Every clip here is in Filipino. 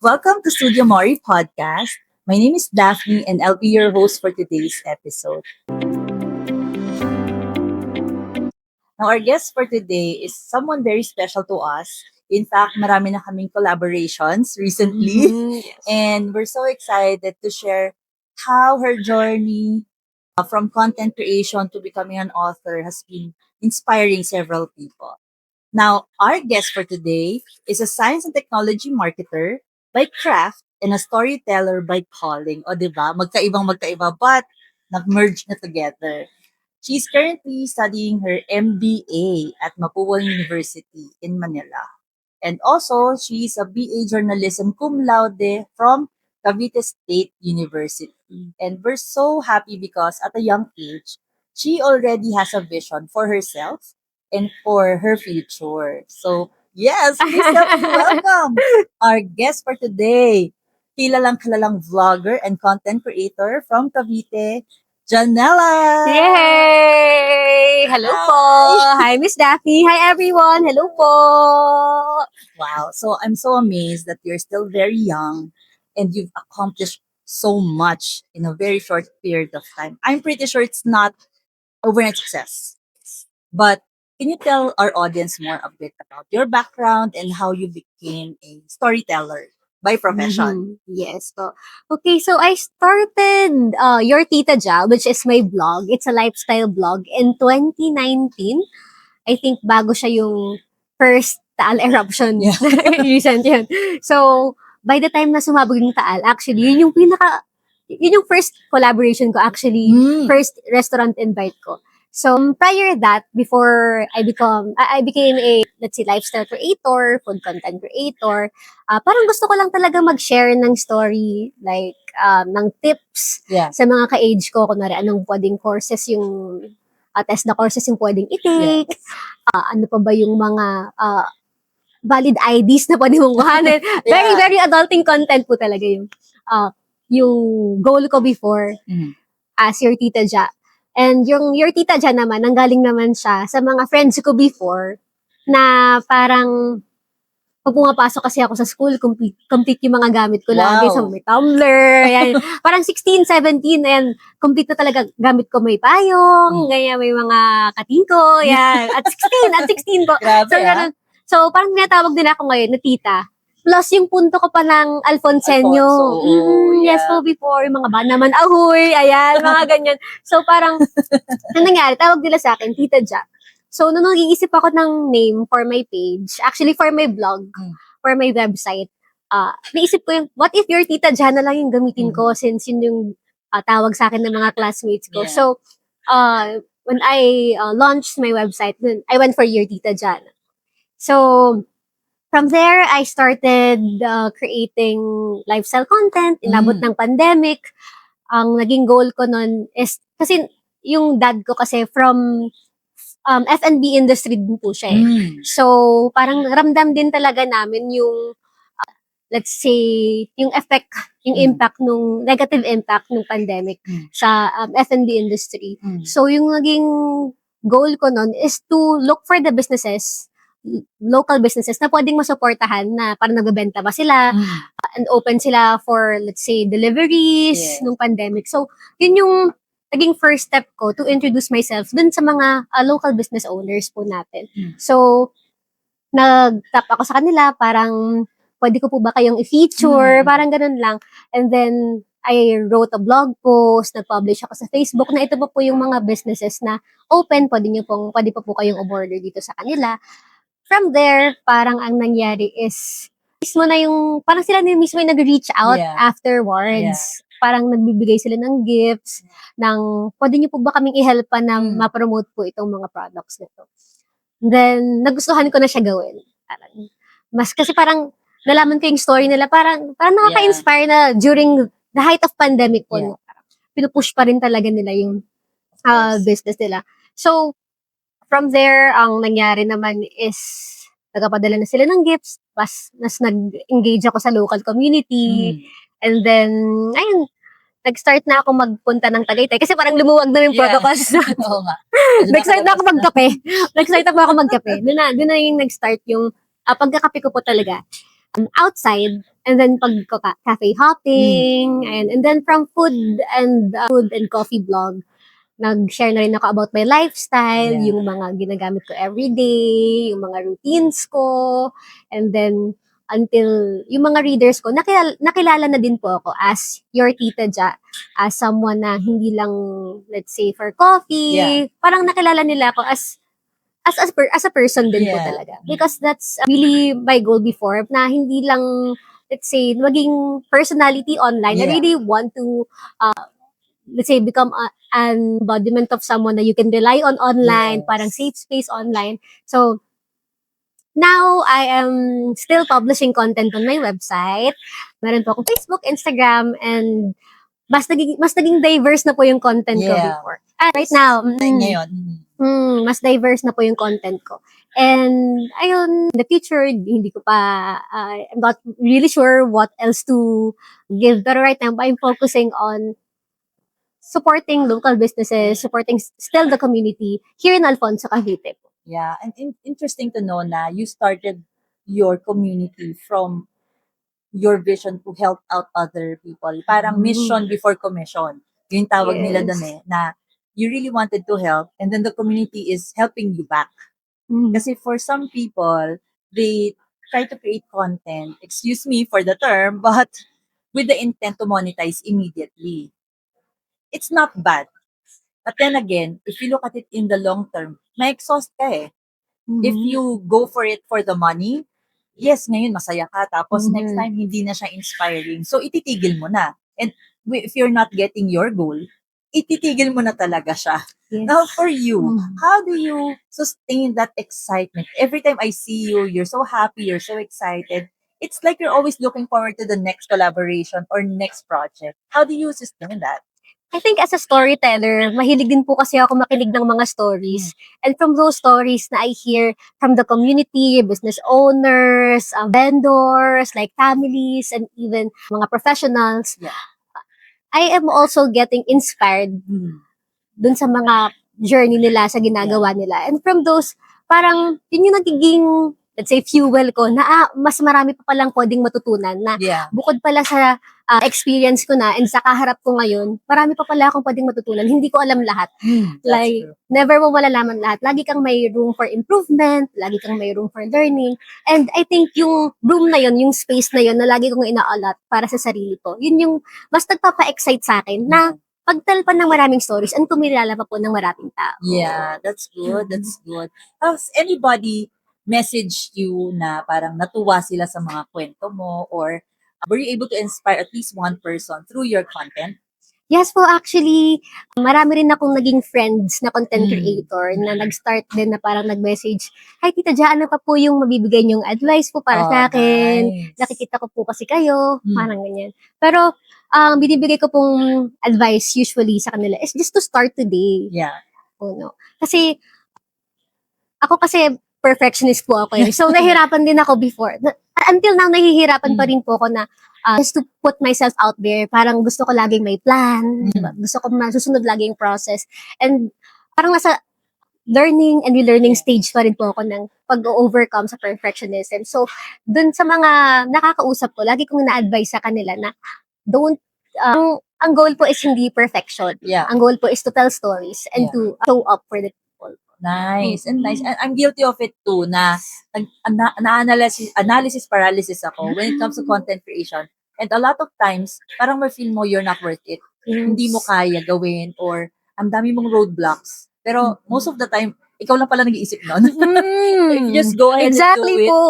Welcome to Studio Mori Podcast. My name is Daphne and I'll be your host for today's episode. Now, our guest for today is someone very special to us. In fact, marami na kaming collaborations recently. Yes. And we're so excited to share how her journey from content creation to becoming an author has been inspiring several people. Now, our guest for today is a science and technology marketer by craft and a storyteller by calling. O, di ba? Magkaiba, but nag-merge na together. She's currently studying her MBA at Mappuwang University in Manila. And also, she is a BA journalism cum laude from Cavite State University. And we're so happy because at a young age, she already has a vision for herself and for her future. So, yes, please help me welcome our guest for today. Kilalang vlogger and content creator from Cavite, Janella! Yay! Hello po! Hi, Miss Daphne. Hi, everyone. Hello po! Wow. So I'm so amazed that you're still very young and you've accomplished so much in a very short period of time. I'm pretty sure it's not overnight success. But can you tell our audience more a bit about your background and how you became a storyteller by profession? Yes po. Okay, so I started Your Tita Ja, which is my blog. It's a lifestyle blog in 2019. I think bago siya yung first Taal eruption. Yeah. Recent yun. So, by the time na sumabog yung Taal, actually, yun yung first collaboration ko actually, Mm. first restaurant invite ko. So, prior that, before I became a, let's say, lifestyle creator, food content creator, parang gusto ko lang talaga mag-share ng story, like, ng tips Yeah. sa mga ka-age ko, kunwari, anong pwedeng courses yung, test na courses yung pwedeng i-take, ano pa ba yung mga, valid IDs na pwede mong kuhanin. Very, Yeah. very adulting content po talaga yung goal ko before as Your Tita Ja. And yung Your Tita Ja naman, nanggaling naman siya sa mga friends ko before na parang pag pumapasok kasi ako sa school, complete yung mga gamit ko lagi. Wow. So, may tumbler, ayan. Parang 16, 17, ayan. Complete na talaga gamit ko. May payong, ganyan, may mga katingko, yan. At 16 po. Grabe, So, ganun. So, parang tinatawag din ako ngayon na tita. Plus, yung punto ko pa ng Alfonseño. Alfonso, oo, Yes yeah. po, before. Yung mga ba naman, ahoy, ayan, mga ganyan. So, parang, ano nangyari? Tawag nila sa akin, Tita Ja. So, nung nag-iisip ako ng name for my page, actually for my blog, for my website, naisip ko yung, what if Your Tita Ja na lang yung gamitin ko since yun yung tawag sa akin ng mga classmates ko. Yeah. So, when I launched my website, then I went for Your Tita Ja. So, from there, I started creating lifestyle content. Inabot ng pandemic. Ang naging goal ko nun is, kasi yung dad ko kasi from F&B industry din po siya eh. So, parang ramdam din talaga namin yung, let's say, yung effect, yung impact nung, negative impact nung pandemic sa F&B industry. So, yung naging goal ko nun is to look for the businesses, local businesses na pwedeng masuportahan na parang nagbebenta ba sila and open sila for, let's say, deliveries nung pandemic. So, yun yung naging first step ko to introduce myself dun sa mga local business owners po natin. So, nag-tap ako sa kanila, parang pwede ko po ba kayong i-feature, parang ganun lang. And then, I wrote a blog post, nag-publish ako sa Facebook na ito pa po yung mga businesses na open, pwede pa po kayong umorder dito sa kanila. From there, parang ang nangyari is, mismo na yung, parang sila na mismo yung nag-reach out afterwards. Parang nagbibigay sila ng gifts, ng, pwede niyo po ba kaming i-helpan na ma-promote po itong mga products na to. Then, nagustuhan ko na siya gawin. Parang, kasi parang, nalaman ko yung story nila, parang nakaka-inspire na during the height of pandemic po, no? Pinupush pa rin talaga nila yung business nila. So, from there, ang nangyari naman is, nagpapadala na sila ng gifts, mas nag-engage ako sa local community, and then, ayun, nag-start na ako magpunta ng Tagaytay, kasi parang lumuwag na yung protocols. Oo nga. Nag-start na ako magkape. Nag-start na yung nag-start yung pagkakape ko po talaga. Outside, And then cafe hopping, and then from food and coffee blog, nag-share na rin ako about my lifestyle, Yeah. yung mga ginagamit ko everyday, yung mga routines ko, and then until yung mga readers ko, nakilala na din po ako as your Tita Ja, as someone na hindi lang, let's say, for coffee. Yeah. Parang nakilala nila ako as a person din po Yeah. talaga. Because that's really my goal before, na hindi lang, let's say, maging personality online. I Yeah. really want to, let's say, become an embodiment of someone that you can rely on online, Yes. parang safe space online. So, now, I am still publishing content on my website. Meron po akong Facebook, Instagram, and mas naging diverse na po yung content ko Yeah. before. And right now, Ngayon. mas diverse na po yung content ko. And ayun, in the future, hindi ko pa, I'm not really sure what else to give. Pero right now, I'm focusing on supporting local businesses, supporting still the community here in Alfonso, Cavite. Yeah, and interesting to know na you started your community from your vision to help out other people. Parang mission before commission. Yung tawag nila Yes. doon na you really wanted to help and then the community is helping you back. Kasi for some people, they try to create content, excuse me for the term, but with the intent to monetize immediately. It's not bad. But then again, if you look at it in the long term, ma-exhaust ka eh. If you go for it for the money, yes, ngayon masaya ka. Tapos next time, hindi na siya inspiring. So, ititigil mo na. And if you're not getting your goal, ititigil mo na talaga siya. Yes. Now, for you, how do you sustain that excitement? Every time I see you, you're so happy, you're so excited. It's like you're always looking forward to the next collaboration or next project. How do you sustain that? I think as a storyteller, mahilig din po kasi ako makinig ng mga stories. And from those stories na I hear from the community, business owners, vendors, like families, and even mga professionals, Yeah. I am also getting inspired dun sa mga journey nila, sa ginagawa nila. And from those, parang yun yung nagiging, let's say, fuel ko na mas marami pa palang pwedeng matutunan na Yeah. bukod pala sa experience ko na and sa kaharap ko ngayon, marami pa pala akong pwedeng matutunan. Hindi ko alam lahat. That's Like, true. never mo malalaman lahat. Lagi kang may room for improvement, lagi kang may room for learning. And I think yung room na yun, yung space na yun, na lagi kong ina-allot para sa sarili ko, yun yung mas nagpapa-excite sa akin na pagtalpan ng maraming stories and kumilala pa po ng maraming tao. Yeah, that's good. That's good. Has anybody message you na parang natuwa sila sa mga kwento mo or were you able to inspire at least one person through your content? Yes po, actually, marami rin akong naging friends na content creator na nag-start din na parang nag-message, "Hi Tita Ja, ano pa po yung mabibigay niyong advice po para sa akin? Nice. Nakikita ko po kasi kayo," parang ganyan. Pero binibigay ko pong advice usually sa kanila is just to start today. Yeah. Kasi ako kasi perfectionist po ako eh. So nahihirapan din ako before. Until now, nahihirapan pa rin po ako na just to put myself out there. Parang gusto ko laging may plan. Diba? Gusto ko masusunod lagi yung process. And parang nasa learning and relearning stage pa rin po ako ng pag-overcome sa perfectionism. So, dun sa mga nakakausap ko, lagi kong na-advise sa kanila na don't, ang goal po is hindi perfection. Yeah. Ang goal po is to tell stories and to show up for the people. Nice. And nice. And I'm guilty of it too na analysis paralysis ako when it comes to content creation. And a lot of times, parang ma-feel mo you're not worth it. Hindi mo kaya gawin or ang dami mong roadblocks. Pero most of the time, ikaw lang pala nag-iisip nun. If you just go ahead Exactly and do it, po.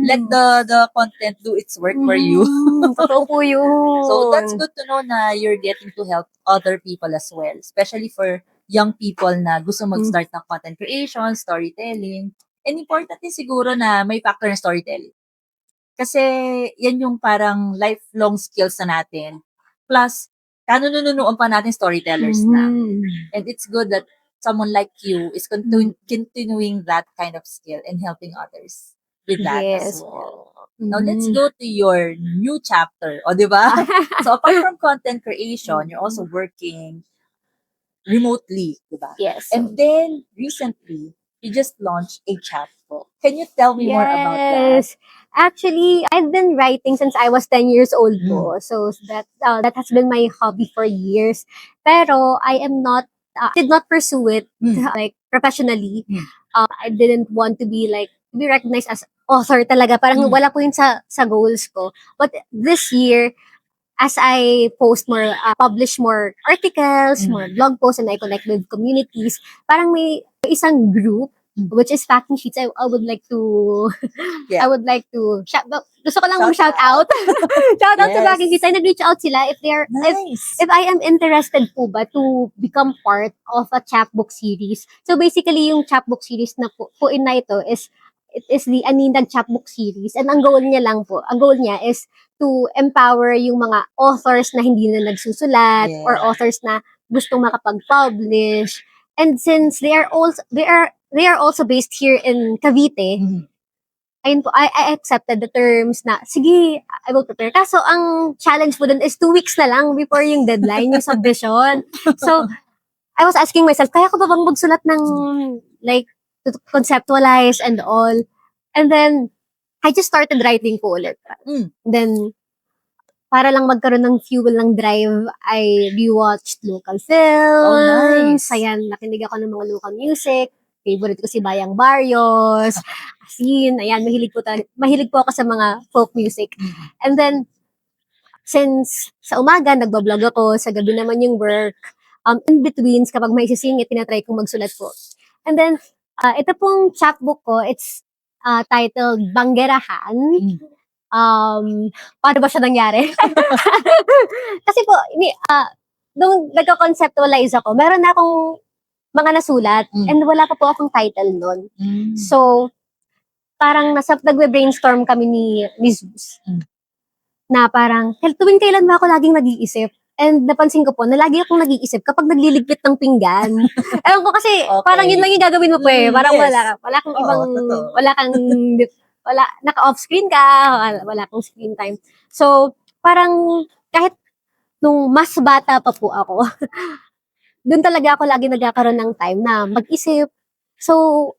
let the content do its work for you. Totoo po yun. So that's good to know na you're getting to help other people as well. Especially for young people na gusto mag-start ng content creation, storytelling. And important din siguro na may factor ng storytelling. Kasi yan yung parang lifelong skills na natin. Plus, kanununuan pa natin storytellers na. And it's good that someone like you is continuing that kind of skill and helping others with that as well. Now, let's go to your new chapter. O, di ba? So, apart from content creation, you're also working remotely, di ba? Yes. And then, recently, you just launched a chatbot. Can you tell me more about that? Actually, I've been writing since I was 10 years old po. Mm. So that has been my hobby for years. Pero I am not did not pursue it Mm. like professionally. Mm. I didn't want to be like to be recognized as author talaga. Parang Mm. wala po yun sa goals ko. But this year, as I post more, publish more articles, more Mm. blog posts, and I connect with communities, parang may isang group, Mm. which is Packing Sheets. I would like to, Yeah. I would like to, gusto ko lang Shout mag-shout out. Shout out to Packing Sheets. Yes. I nag-reach out sila if they're, Nice. if I am interested po ba to become part of a chapbook series. So basically, yung chapbook series na po na ito is, it is the Aninag Chapbook series. And ang goal niya is to empower yung mga authors na hindi na nagsusulat or Yeah. authors na gustong makapag-publish. And since they are also based here in Cavite, Mm. ayun po, I accepted the terms na, sige, I will prepare. Kaso, ang challenge po dun is 2 weeks na lang before yung deadline, yung submission. So, I was asking myself, kaya ko ba bang magsulat ng, like, to conceptualize and all? And then, I just started writing po ulit. Mm. Then, para lang magkaroon ng fuel ng drive, I rewatched local films. nice. Ayan, nakinig ako ng mga local music. Favorite ko si Bayang Barrios. Asin, ayan, mahilig po ako sa mga folk music. Mm. And then, since sa umaga, nagbablog ako, sa gabi naman yung work, in betweens, kapag may sisingit, tinatry kong magsulat po. And then, ito pong chapbook ko, it's titled Banggerahan. Mm. Paano ba siya nangyari? Kasi po, nung nagko-conceptualize ako, meron na akong mga nasulat Mm. and wala pa po akong title nun. Mm. So, parang nagwe-brainstorm kami ni Zeus. Mm. Na parang, tuwing kailan ba ako laging nag-iisip? And napansin ko po, na lagi akong nag-iisip kapag nagliligpit ng pinggan. Ewan ko kasi, parang yun lang yung gagawin mo po eh. Parang Yes. wala kang Oo, ibang, totoo. naka-off screen ka, wala kang screen time. So, parang kahit nung mas bata pa po ako, doon talaga ako lagi nagkakaroon ng time na mag-isip. So,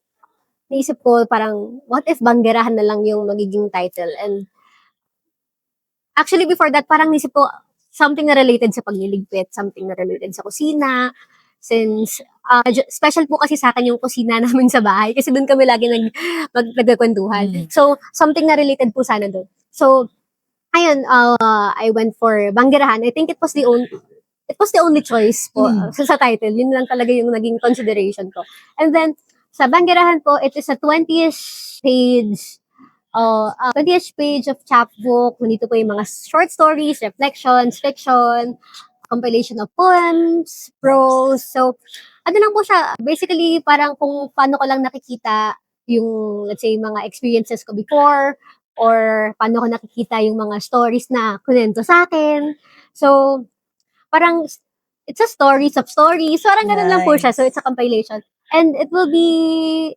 naisip ko parang, what if Banggerahan na lang yung magiging title? And actually, before that, parang naisip ko, something na related sa pagliligpit, something na related sa kusina. Since, special po kasi sa akin yung kusina namin sa bahay. Kasi doon kami lagi nagkakwentuhan. Mm. So, something na related po sana doon. So, ayun, I went for Banggerahan. I think it was the only choice po sa title. Yun lang talaga yung naging consideration ko. And then, sa Banggerahan po, it is a 20th page 20th page of chapbook. Nandito po yung mga short stories, reflections, fiction, compilation of poems, prose. So, ano lang po siya, basically parang kung paano ko lang nakikita yung, let's say, mga experiences ko before, or paano ko nakikita yung mga stories na kunento sa akin. So, parang, it's a stories of stories. So, parang ganun lang po siya. So, it's a compilation. And it will be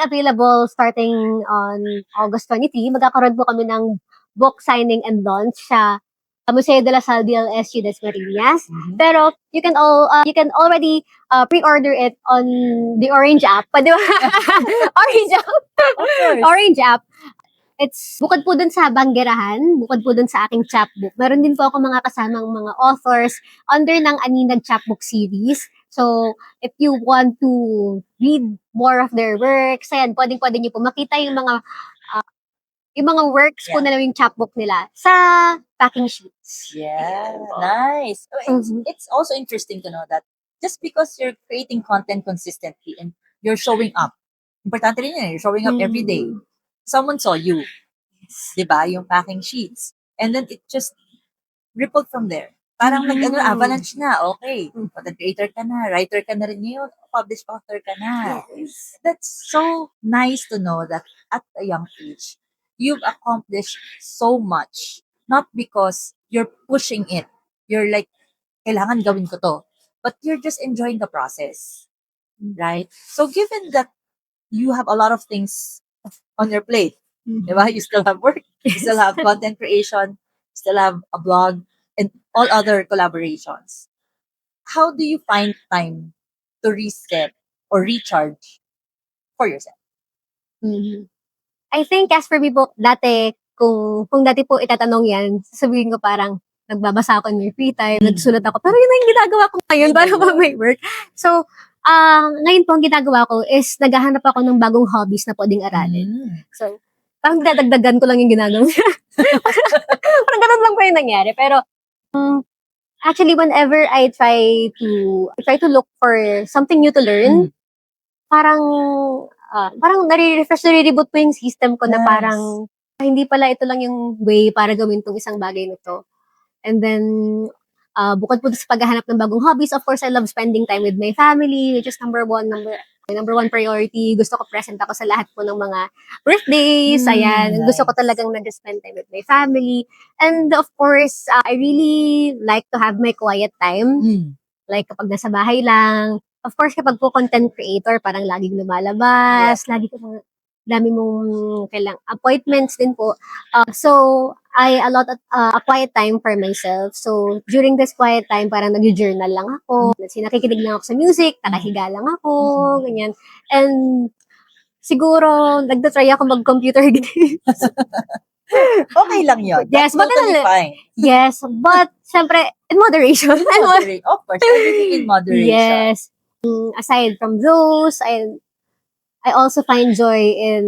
available starting on August 23. Magkakaroon po kami ng book signing and launch sa Museo de la Salle DLSU Dasmariñas. Mhm. Pero you can already pre-order it on the Orange app. Di ba? Orange app. Of course. Orange app. It's bukod po dun sa Banggerahan, bukod po dun sa aking chapbook. Meron din po ako mga kasamang mga authors under ng Aninag Chapbook series. So, if you want to read more of their works, ayan, pwede niyo po makita yung mga works po Yeah. na yung chapbook nila sa Packing Sheets. Yeah, Ayan po. nice. Mhm. It's also interesting to know that just because you're creating content consistently and you're showing up, importante rin yun, you're showing up every day. Someone saw you, di ba? Yung Packing Sheets. And then it just rippled from there. Parang avalanche na, okay. Content creator ka na, writer ka na rin ngayon, published author ka na. Yes. That's so nice to know that at a young age, you've accomplished so much. Not because you're pushing it. You're like, kailangan gawin ko to. But you're just enjoying the process. Right? So given that you have a lot of things on your plate, diba? You still have work, you still have content creation, you still have a blog, and all other collaborations. How do you find time to reset or recharge for yourself? Mhm. I think as for me po, dati, kung dati po itatanong yan, sasabihin ko parang, nagbabasa ako in my free time, nagsusulat ako. Pero yun na yung ginagawa ko ngayon para Yun na pa may work. So, ngayon po ang ginagawa ko is naghahanap ako ng bagong hobbies na pwedeng aralin. Mm. So, parang dadagdagan ko lang yung ginagawa. Parang ganun lang po yung nangyari. Pero, actually, whenever I try to look for something new to learn, parang, parang nare-reboot po yung system ko na Nice. parang, hindi pala ito lang yung way para gawin tong isang bagay na to. And then, bukod po sa paghahanap ng bagong hobbies, of course, I love spending time with my family, which is number one priority. Gusto ko present ako sa lahat po ng mga birthdays, ayan. Gusto ko Nice. talagang nag-spend time with my family. And of course, I really like to have my quiet time. Like kapag nasa bahay lang. Of course, kapag po content creator, parang laging lumalabas, lagi ko mga dami mong kailang appointments din po. So, I allot a quiet time for myself. So, during this quiet time, parang nag-journal lang ako. Nakikinig lang ako sa music, nakahiga lang ako, ganyan. And siguro, nagtatry ako mag-computer games. Okay lang yun. Yes, That's but totally fine. yes, but syempre, in moderation. Of course, everything in moderation. Yes. Aside from those, I also find joy in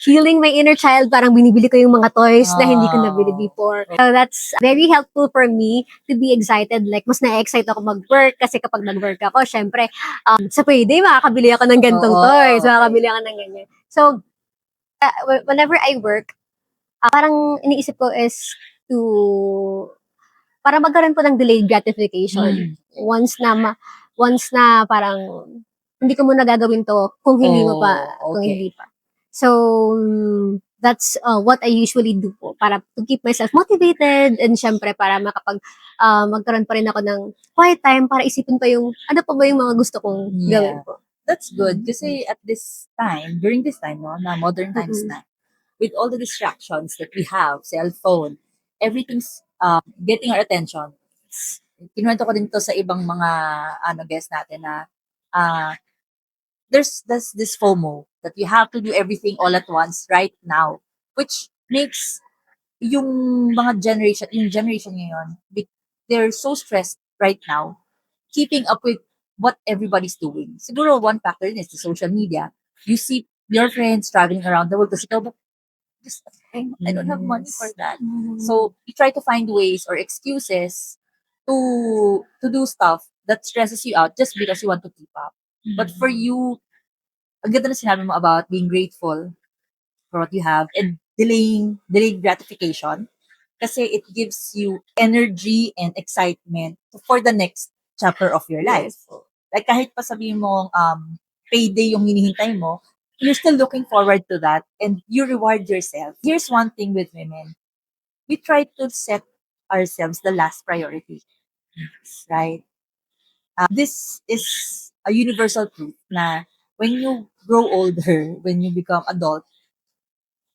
healing my inner child. Parang binibili ko yung mga toys na hindi ko nabili before. So that's very helpful for me to be excited. Like, mas na-excite ako mag-work kasi kapag nag-work ako, syempre, sa payday, makakabili ako ng gantong toys. Makakabili ako ng ganyan. So, whenever I work, parang iniisip ko is para magkaroon po ng delayed gratification. Once na parang hindi ko muna gagawin to kung hindi mo pa, kung hindi pa. So, that's what I usually do po para to keep myself motivated and syempre para magkaroon pa rin ako ng quiet time para isipin pa yung ano pa ba yung mga gusto kong gawin po. That's good kasi at this time, during this time, no, na modern times na, with all the distractions that we have, cellphone, everything's getting our attention. Kinuwento ko din to sa ibang mga guests natin na there's this FOMO that you have to do everything all at once right now, which makes yung generation ngayon, they're so stressed right now, keeping up with what everybody's doing. Siguro one factor is the social media. You see your friends traveling around the world kasi ikaw, but just, I don't have money for that. So you try to find ways or excuses to do stuff that stresses you out just because you want to keep up. But for you, ang ganda na sinabi mo about being grateful for what you have and delayed gratification kasi it gives you energy and excitement for the next chapter of your life. Like kahit pa sabihin mo payday yung hinihintay mo, you're still looking forward to that and you reward yourself. Here's one thing with women. We try to set ourselves the last priority. Right? This is a universal truth na when you grow older, when you become adult,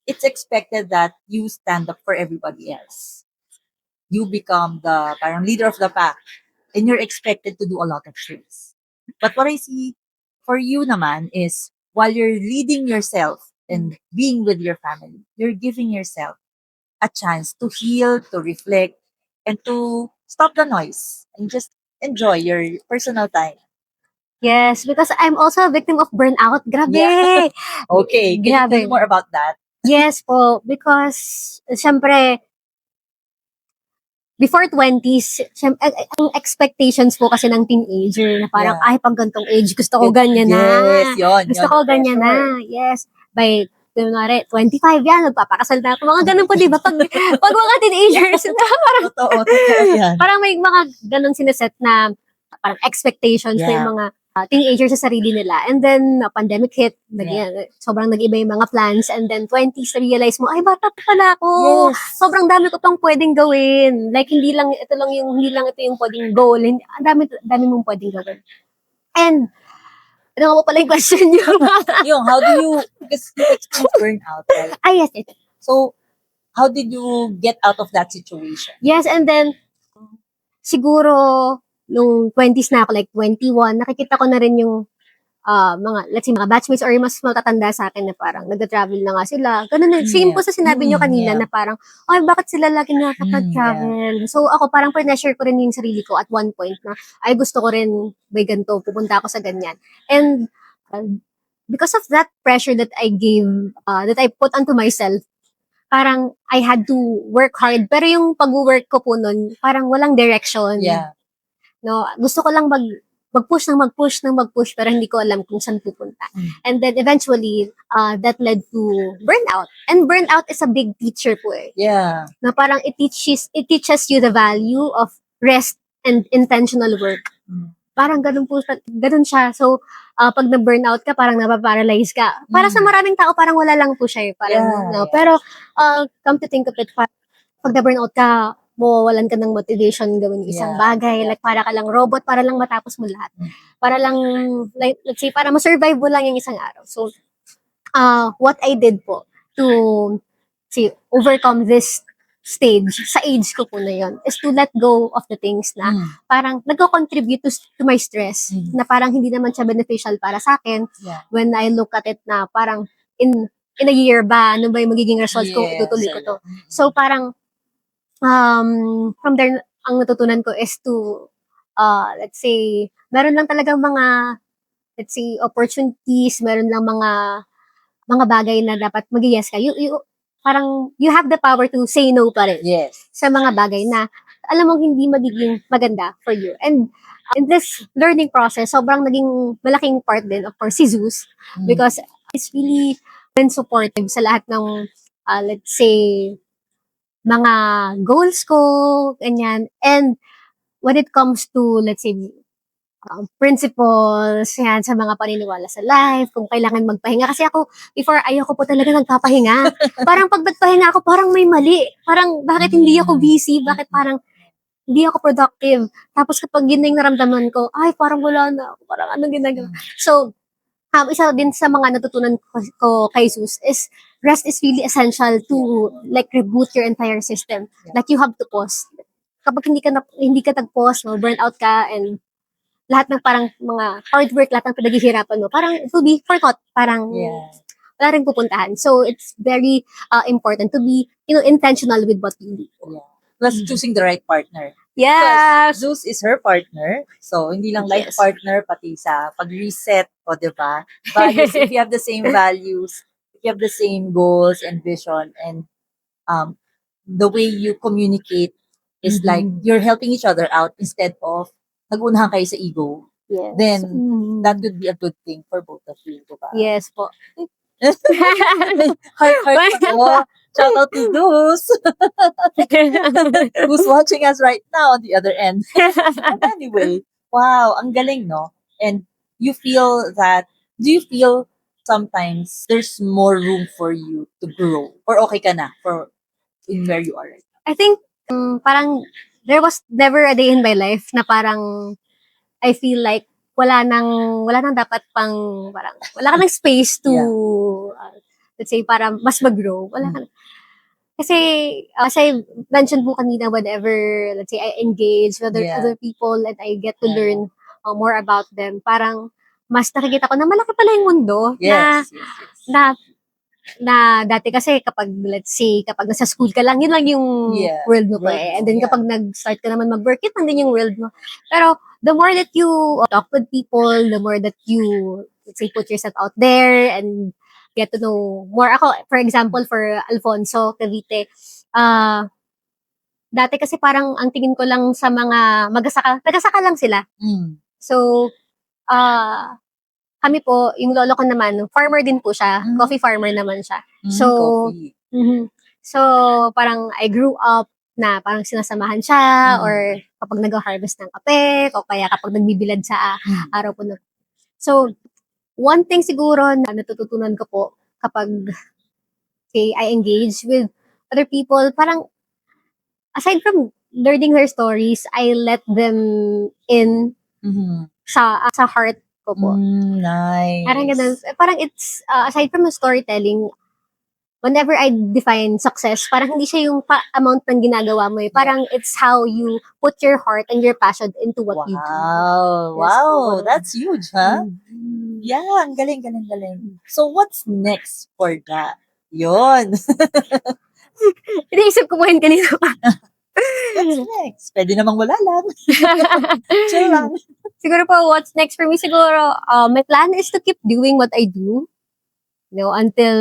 it's expected that you stand up for everybody else. You become the parang leader of the pack and you're expected to do a lot of things. But what I see for you naman is while you're leading yourself and being with your family, you're giving yourself a chance to heal, to reflect, and to stop the noise and just enjoy your personal time. Yes, because I'm also a victim of burnout. Grabe! Yeah. Okay, can you tell Grabe. me more about that? Yes po, because syempre, before 20s, ang expectations po kasi ng teenager na parang, ay, pag gantong age, gusto ko ganyan na. Yes, yun. Gusto ko ganyan na. Yes. By, kunwari, 25 yan, magpapakasal na ako. Mga ganun po, di ba? Pag mga teenagers, Totoo yan. parang may mga ganun sineset na parang expectations na yung mga teenagers sa sarili nila. And then, pandemic hit, sobrang nag-iba yung mga plans. And then, 20s, realize mo, ay, bata pa pala ako. Yes. Sobrang dami ko pang pwedeng gawin. Like, hindi lang ito yung pwedeng goal. Ang dami mong pwedeng gawin. And, ano nga po pala yung question nyo? How do you, because you experience burnout, right? Yes. So, how did you get out of that situation? Yes, and then, siguro, nung 20s na ako, like 21, nakikita ko na rin yung let's say, mga batchmates or mas matatanda sa akin na parang nagta-travel na nga sila. Ganun na. Same po sa sinabi nyo kanina na parang, ay, bakit sila lagi nakaka-travel? So, ako parang pressure ko rin yung sarili ko at one point na, ay, gusto ko rin may ganito, pupunta ako sa ganyan. And, because of that pressure that I gave, that I put onto myself, parang I had to work hard. Pero yung pag-work ko po nun, parang walang direction. Yeah. No, gusto ko lang mag-push pero hindi ko alam kung saan pupunta. And then eventually, that led to burnout. And burnout is a big teacher po eh. Yeah. Na parang it teaches you the value of rest and intentional work. Parang ganun siya. So, pag na-burnout ka, parang napaparalyze ka. Para sa maraming tao, parang wala lang po siya eh. Parang, no? Pero, come to think of it, pag na-burnout ka, mawawalan ka ng motivation gawin yung isang bagay. Like, para ka lang robot, para lang matapos mo lahat. Para lang, like, let's say, para ma-survive mo lang yung isang araw. So, what I did po to overcome this stage, sa age ko po na yun, is to let go of the things na parang nagko-contribute to my stress, na parang hindi naman siya beneficial para sa akin. When I look at it na parang in a year ba, ano ba yung magiging results kung itutuloy ko to. So parang, from there, ang natutunan ko is to, let's say, meron lang talagang mga, let's say, opportunities, meron lang mga bagay na dapat mag-yes ka. Parang, you have the power to say no pa rin. Yes. Sa mga bagay na, alam mo, hindi magiging maganda for you. And, in this learning process, sobrang naging malaking part din, of course, si Zeus. Because, it's really been supportive sa lahat ng, let's say, mga goals ko, ganyan. And when it comes to, let's say, principles, yan, sa mga paniniwala sa life, kung kailangan magpahinga. Kasi ako, before, ayoko po talaga nagpapahinga. Parang pag nagpahinga ako, parang may mali. Parang, bakit hindi ako busy? Bakit parang hindi ako productive? Tapos kapag yun na yung naramdaman ko, ay, parang wala na ako. Parang anong ginagawa? So, isa din sa mga natutunan ko kay Zeus is rest is really essential to like reboot your entire system. Like you have to pause. Kapag hindi ka nag-pause, no, burn out ka and lahat ng parang mga hard work, lahat ng pinaghihirapan mo, parang it will be forgot. Parang wala rin pupuntahan. So it's very important to be, intentional with what you do. Plus choosing the right partner. Yeah. Zeus is her partner. So, hindi lang life partner, pati sa pag-reset, o diba? Values, if you have the same values, if you have the same goals and vision, and the way you communicate is like you're helping each other out instead of nag-unahan kayo sa ego, then that would be a good thing for both of you, diba? Yes po. Heart po. Shout out to Zeus. Who's watching us right now on the other end. Anyway, wow, ang galing, no? And do you feel sometimes there's more room for you to grow? Or okay ka na in where you are right now? I think, parang, there was never a day in my life na parang, I feel like, wala nang dapat pang, parang, wala ka ng space to, let's say, para mas mag-grow. Wala ka. Kasi, as I mentioned po kanina, whenever, let's say, I engage with other people and I get to learn more about them, parang, mas nakikita ko na malaki pala yung mundo. Na dati kasi kapag, let's say, kapag nasa school ka lang, yun lang yung world mo pa eh. And then kapag nag-start ka naman mag-work, yun lang din yung world mo. Pero, the more that you talk with people, the more that you, let's say, put yourself out there and get to know more. Ako, for example, for Alfonso Cavite, dati kasi parang ang tingin ko lang sa mga nagasaka lang sila. So, kami po, yung lolo ko naman, farmer din po siya. Coffee farmer naman siya. So, so parang I grew up na parang sinasamahan siya or kapag nag-harvest ng kape o kaya kapag nagbibilad sa araw po na. So, one thing siguro na natututunan ko po kapag I engage with other people, parang aside from learning their stories, I let them in sa heart ko po. Nice. Parang ganun. Parang it's, aside from the storytelling, whenever I define success, parang hindi siya yung amount ng ginagawa mo eh. Parang it's how you put your heart and your passion into what you do. Wow. Yes Wow. po. That's huge, huh? Mm. Yeah, ang galing, galing, galing. So, what's next for that? Yun. Iniisip ko po yun kanina pa. What's next? Pwede namang wala lang. Chill lang. Siguro po, what's next for me, siguro, my plan is to keep doing what I do. You know, until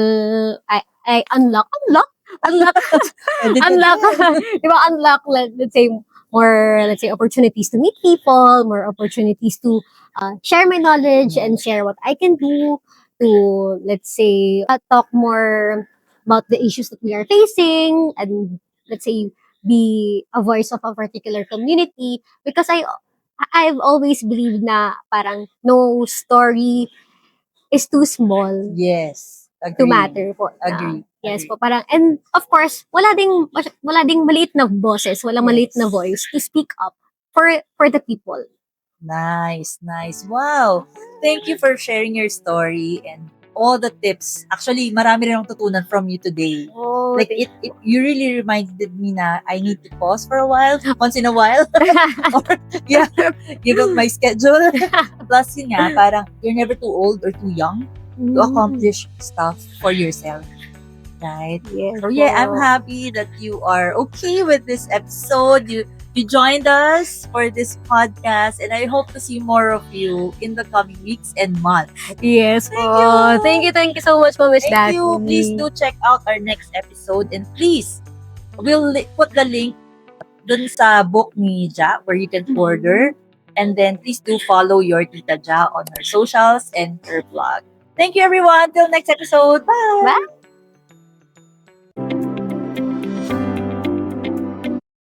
I unlock, Pwede unlock, din. di ba, unlock, let's say, more, let's say, opportunities to meet people, more opportunities to share my knowledge and share what I can do to, let's say, talk more about the issues that we are facing and, let's say, be a voice of a particular community because I've always believed na parang no story is too small Yes. to Agree. matter po. Agree. Yes Agree. po, parang, and of course, wala ding maliit na boses, walang maliit na Yes. voice to speak up for the people. Nice, nice. Wow. Thank you for sharing your story and all the tips. Actually, marami rin akong tutunan from you today. Oh, Like, you really reminded me na I need to pause for a while, once in a while. Or, yeah, give up my schedule. Plus, yun nga, parang you're never too old or too young to accomplish stuff for yourself. Right? Yes So yeah, I'm po. happy that you are okay with this episode. You joined us for this podcast, and I hope to see more of you in the coming weeks and months. Yes Thank po. you. Thank you so much po, Miss Thank you. Daphne. Please do check out our next episode, and please, we'll put the link dun sa book ni Ja where you can order. And then please do follow your Tita Ja on her socials and her blog. Thank you, everyone. Till next episode. Bye. Bye.